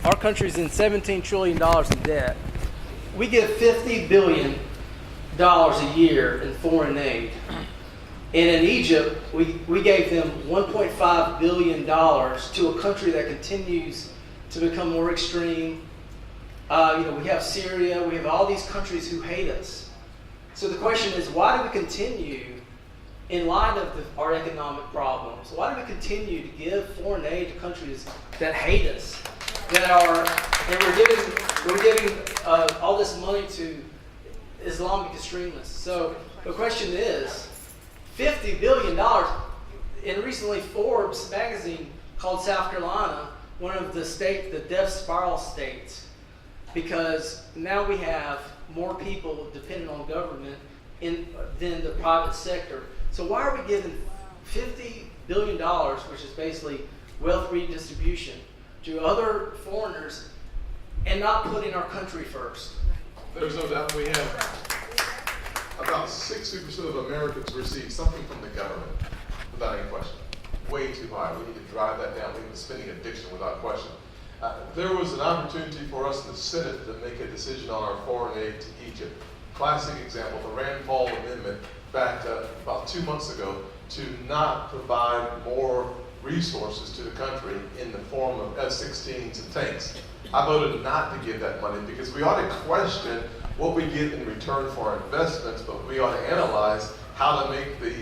our country's in $17 trillion in debt. We give $50 billion a year in foreign aid. And in Egypt, we gave them $1.5 billion to a country that continues to become more extreme. We have Syria, we have all these countries who hate us. So the question is, why do we continue, in light of our economic problems, why do we continue to give foreign aid to countries that hate us, and we're giving all this money to Islamic extremists? So the question is, $50 billion, and recently Forbes magazine called South Carolina one of the death spiral states, because now we have more people dependent on government than the private sector. So why are we giving $50 billion, which is basically wealth redistribution, to other foreigners and not putting our country first? There's no doubt we have about 60% of Americans receive something from the government, without any question. Way too high. We need to drive that down. We need a spending addiction without question. There was an opportunity for us in the Senate to make a decision on our foreign aid to Egypt. Classic example, the Rand Paul amendment back about 2 months ago to not provide more resources to the country in the form of F-16s and tanks. I voted not to give that money because we ought to question what we get in return for our investments, but we ought to analyze how to make the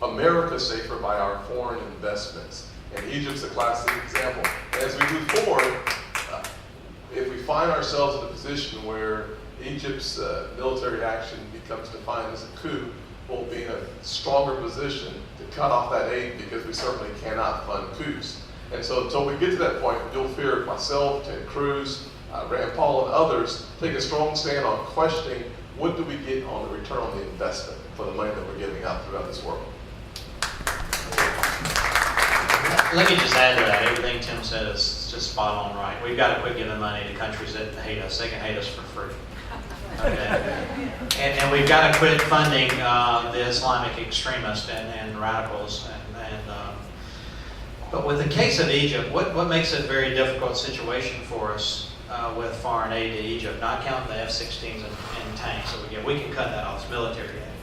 America safer by our foreign investments. And Egypt's a classic example. As we move forward, if we find ourselves in a position where Egypt's military action becomes defined as a coup, we'll be in a stronger position to cut off that aid, because we certainly cannot fund coups. And so until we get to that point, you'll hear myself, Ted Cruz, Rand Paul, and others take a strong stand on questioning what do we get on the return on the investment for the money that we're giving out throughout this world. Let me just add to that. Everything Tim said is just spot on right. We've got to quit giving money to countries that hate us. They can hate us for free. Okay. And we've got to quit funding the Islamic extremists and radicals. But with the case of Egypt, what makes it a very difficult situation for us with foreign aid to Egypt, not counting the F-16s and tanks that we get. We can cut that off as military aid.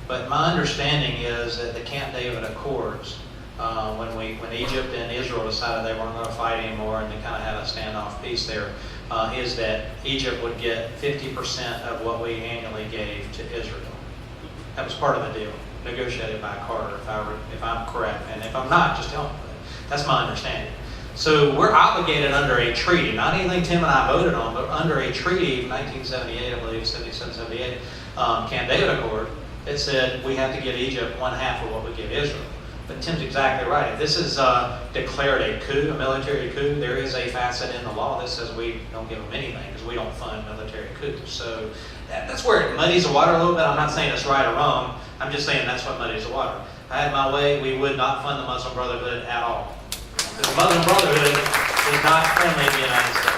But my understanding is that the Camp David Accords, when Egypt and Israel decided they weren't going to fight anymore and they kind of had a standoff peace there, is that Egypt would get 50% of what we annually gave to Israel. That was part of the deal, negotiated by Carter, if I'm correct. And if I'm not, just tell me. That's my understanding. So we're obligated under a treaty, not anything Tim and I voted on, but under a treaty of 1978, I believe, 77, 78, Camp David Accord, it said we have to give Egypt 1/2 of what we give Israel. But Tim's exactly right. If this is declared a coup, a military coup, there is a facet in the law that says we don't give them anything because we don't fund military coups. So that's where it muddies the water a little bit. I'm not saying it's right or wrong. I'm just saying that's what muddies the water. If I had my way, we would not fund the Muslim Brotherhood at all. The Muslim Brotherhood is not friendly to the United States.